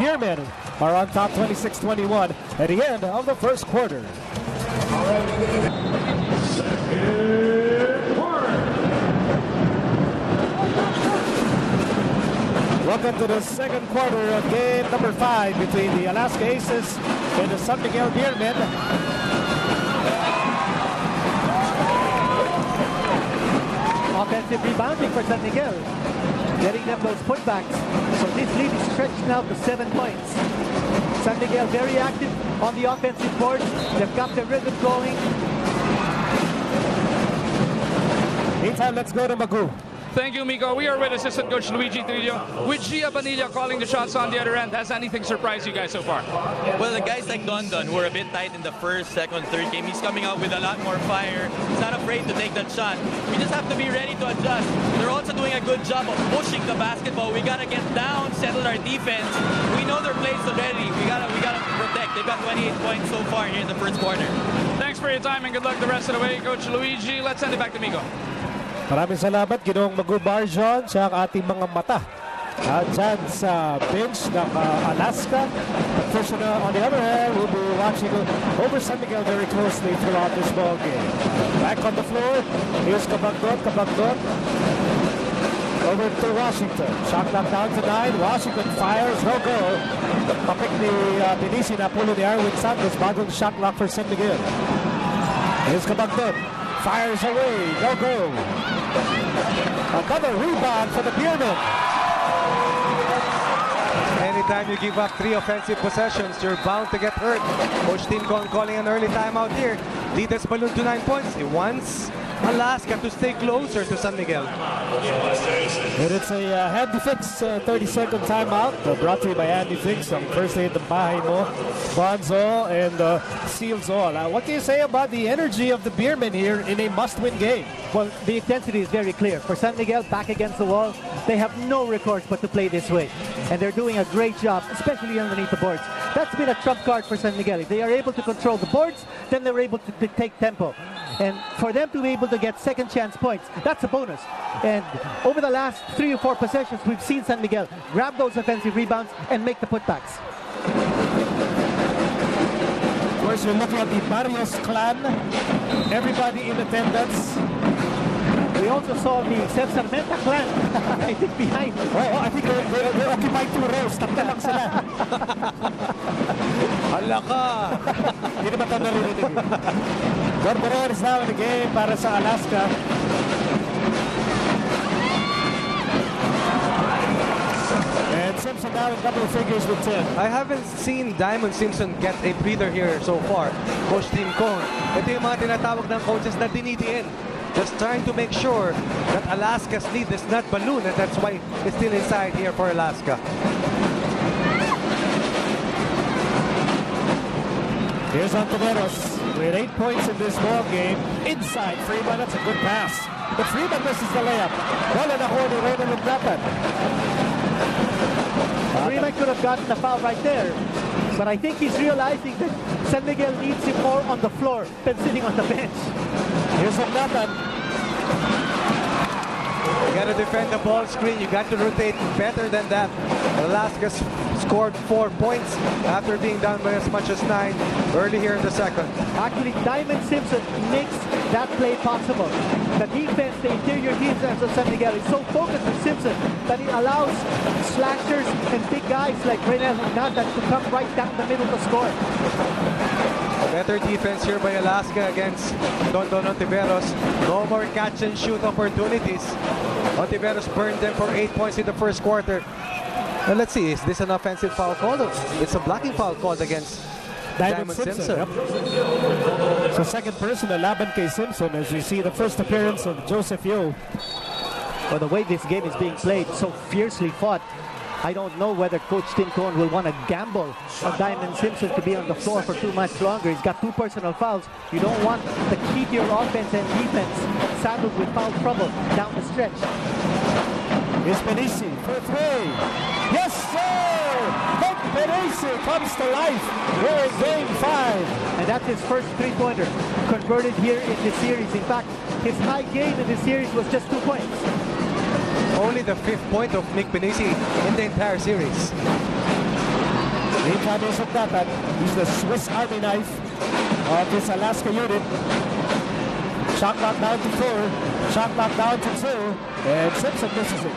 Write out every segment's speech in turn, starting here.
Beermen are on top 26-21 at the end of the first quarter. Welcome to the second quarter of game number 5 between the Alaska Aces and the San Miguel Beermen. Offensive rebounding for San Miguel, getting them those putbacks. So this lead is stretched now to 7 points. San Miguel very active on the offensive boards. They've got their rhythm going. Meantime, let's go to Magoo. Thank you, Miko. We are with assistant coach Luigi Trillo, with Abanilla calling the shots on the other end. Has anything surprised you guys so far? Well, the guys like Don who were a bit tight in the first, second, third game, he's coming out with a lot more fire. He's not afraid to take that shot. We just have to be ready to adjust. They're also doing a good job of pushing the basketball. We gotta get down, settle our defense. We know their plays already. We gotta protect. They've got 28 points so far here in the first quarter. Thanks for your time and good luck the rest of the way, Coach Luigi. Let's send it back to Miko. Maraming salamat, Ginoong Magoo Barjon, sa ating mga mata. Dyan sa bench ng Alaska. Professional, on the other hand, we'll be watching over San Miguel very closely throughout this ball game. Back on the floor, here's Kabagdon. Over to Washington. Shot clock down to 9. Washington fires, no go. Papik ni Benici na pulo ni Arwin Santos. Bagong shot clock for San Miguel. Here's Kabagdon. Fires away, no go. Another rebound for the Beermen. Anytime you give up 3 offensive possessions, you're bound to get hurt. Coach Tanquingcen calling an early timeout here. Lead has ballooned to 9 points. He wants Alaska to stay closer to San Miguel. And it's a Handy Fix 30-second timeout brought to you by Handy Fix. Ang first aid ng bahay mo, Bonzo and Seals All. What can you say about the energy of the Beermen here in a must-win game? Well, the intensity is very clear. For San Miguel, back against the wall, they have no recourse but to play this way. And they're doing a great job, especially underneath the boards. That's been a trump card for San Miguel. If they are able to control the boards, then they're able to take tempo. And for them to be able to get second chance points, that's a bonus. And over the last 3 or 4 possessions, we've seen San Miguel grab those offensive rebounds and make the putbacks. Of course, you're looking at the Barrios clan. Everybody in attendance. We also saw the Sarmenta clan, I think, behind. Oh, I think they occupy 2 rows. Tatlo lang sila. Hala ka! Hindi naman ito narinig. Gorberer is now in the game para sa Alaska. And Simpson now in double figures with 10. I haven't seen Diamond Simpson get a breather here so far. Coach Tanquingcen, ito yung mga tinatawag ng coaches na dinidiin. Just trying to make sure that Alaska's lead is not balloon, and that's why it's still inside here for Alaska. Here's Antoneros with 8 points in this ball game. Inside Freeman, that's a good pass. But Freeman misses the layup. Wala na ko ni Reyna Lugnatan. Freeman could have gotten the foul right there. But I think he's realizing that San Miguel needs him more on the floor than sitting on the bench. Here's Lugnatan. You got to defend the ball screen. You got to rotate better than that. Alaska scored 4 points after being down by as much as 9 early here in the second. Actually, Diamond Simpson makes that play possible. The defense, the interior defense of San Miguel is so focused on Simpson that it allows slashers and big guys like Reynel Hernandez to come right down the middle to score. Better defense here by Alaska against Don Ontiveros. No more catch and shoot opportunities. Ontiveros burned them for 8 points in the first quarter. And let's see, is this an offensive foul call? It's a blocking foul called against Diamond Simpson. Yep. So second personal laban kay Simpson as we see the first appearance of Joseph Yo. Well, the way this game is being played, so fiercely fought, I don't know whether Coach Tanquingcen will want to gamble on Diamond Simpson to be on the floor for too much longer. He's got 2 personal fouls. You don't want to keep your offense and defense saddled with foul trouble down the stretch. Here's Benici for 3. Yes, sir! Benici comes to life. We're in game 5. And that's his first 3-pointer converted here in this series. In fact, his high game in this series was just 2 points. Only the 5th point of Nick Benici in the entire series. Anytime he's at that, he's the Swiss Army knife of this Alaska unit. Shot clock down to 4. Shot clock down to 2. And Simpson misses it.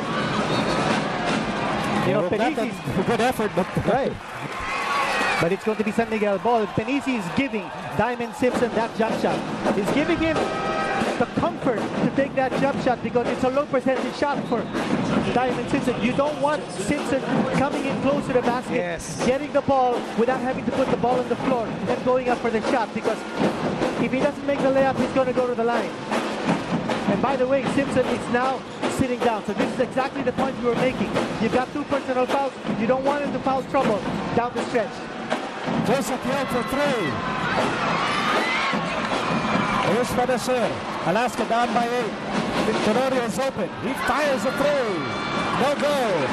You know, Penisi's good effort, but right. But it's going to be San Miguel ball. Penisi is giving Diamond Simpson that jump shot. He's giving him the comfort to take that jump shot because it's a low percentage shot for Diamond Simpson. You don't want Simpson coming in close to the basket, getting the ball without having to put the ball on the floor and going up for the shot, because if he doesn't make the layup, he's going to go to the line. And by the way, Simpson is now sitting down. So this is exactly the point you were making. You've got 2 personal fouls. You don't want him to foul trouble down the stretch. Joseph Young for 3. Here's Fedasher. Alaska down by 8. Tenorio is open. He fires a 3. No good.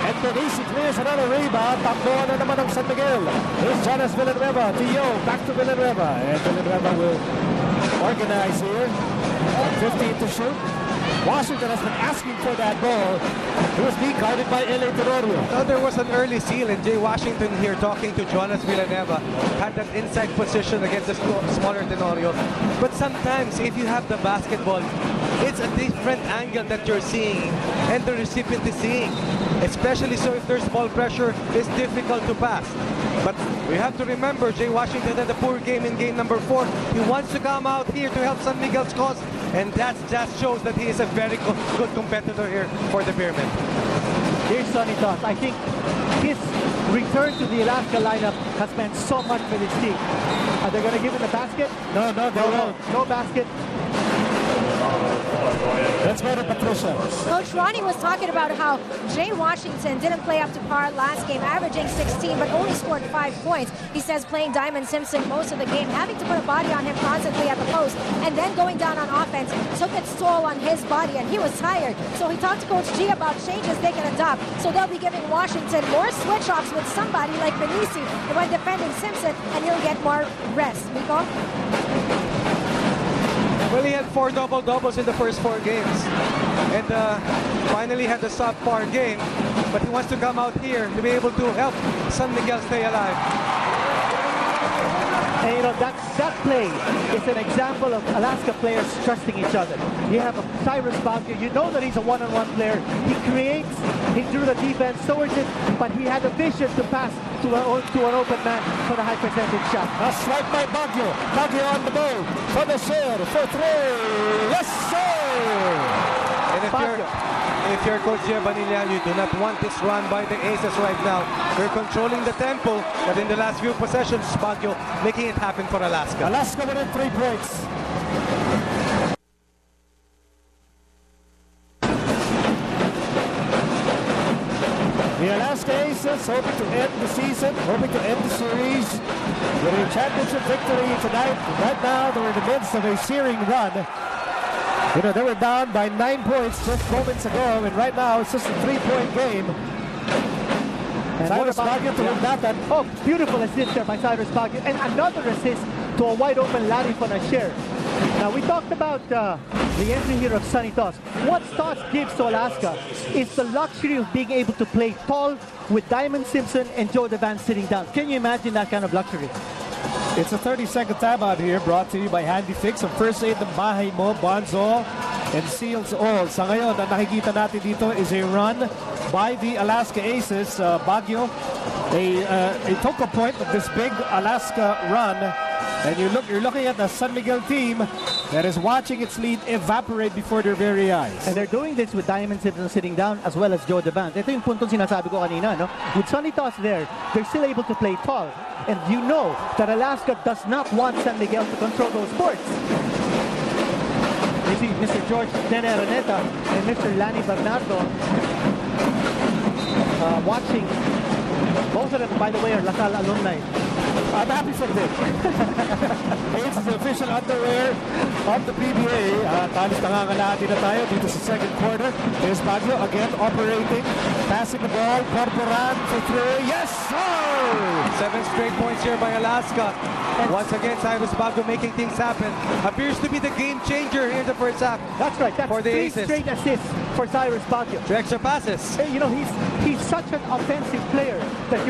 And Penisi clears another rebound. Takbo na naman ng San Miguel. Here's Jonas Villanueva to Yo. Back to Villanueva. And Villanueva will organize here. 15 to shoot. Washington has been asking for that ball. It was being guarded by L.A. Tenorio. Now there was an early seal, and Jay Washington here talking to Jonas Villanueva had that inside position against the smaller Tenorio. But sometimes if you have the basketball, it's a different angle that you're seeing and the recipient is seeing. Especially so if there's ball pressure, it's difficult to pass. But we have to remember, Jay Washington had a poor game in game number 4. He wants to come out here to help San Miguel's cause, and that just shows that he is a very good competitor here for the Beermen. Here's Sonny Toss. I think his return to the Alaska lineup has meant so much for this team. Are they going to give him the basket? No, No basket. Let's go to Patricia. Coach Ronnie was talking about how Jay Washington didn't play up to par last game, averaging 16, but only scored 5 points. He says playing Diamond Simpson most of the game, having to put a body on him constantly at the post, and then going down on offense took its toll on his body, and he was tired. So he talked to Coach G about changes they can adopt. So they'll be giving Washington more switch-offs with somebody like Penisi when defending Simpson, and he'll get more rest. Miko? Well, he had 4 double-doubles in the first 4 games. And finally had a subpar game. But he wants to come out here to be able to help San Miguel stay alive. And you know, that play is an example of Alaska players trusting each other. You have a Cyrus Baguio, you know that he's a one-on-one player. He creates, he drew the defense towards it, but he had a vision to pass to an open man for the high percentage shot. A swipe by Baguio. Baguio on the move. For the share, for 3. Yes, sir! And if you're Coach Abanilla, you do not want this run by the Aces right now. They're controlling the tempo, but in the last few possessions, Baguio making it happen for Alaska. Alaska within 3 points. The Alaska Aces hoping to end the season, hoping to end the series with a championship victory tonight. Right now, they're in the midst of a searing run. You know, they were down by 9 points just moments ago, and right now it's just a 3-point game. And Cyrus Baguio to win that. Oh, beautiful assist there by Cyrus Baguio. And another assist to a wide open Larry Fonasher. Now, we talked about the entry here of Sonny Toss. What Toss gives to Alaska is the luxury of being able to play tall with Diamond Simpson and Joe Devan sitting down. Can you imagine that kind of luxury? It's a 30-second timeout here, brought to you by Handy Fix. Ang first aid ng bahay mo, Bonzo, and seals all. Sa ngayon, ang nakikita natin dito is a run by the Alaska Aces. Baguio, they took a point of this big Alaska run. And you're looking at the San Miguel team that is watching its lead evaporate before their very eyes. And they're doing this with Diamond Simpson sitting down as well as Joe Devan. Ito yung puntong sinasabi ko kanina, no? With Sonny Toss there, they're still able to play tall. And you know that Alaska does not want San Miguel to control those boards. You see Mr. George Nene Araneta and Mr. Lanny Bernardo watching. Both of them, by the way, are LaSalle alumni. I'm happy for them. It's the official underwear of the PBA. Talis nangangalati na tayo dito sa second quarter. There's Baguio again operating, passing the ball. Corporan for 3. Yes, sir! 7 straight points here by Alaska. And once again, Cyrus Baguio making things happen. Appears to be the game changer here in the first half. That's right. That's for the 3 Aces. straight assists for Cyrus Baguio. 2 extra passes. You know, he's such an offensive player that you're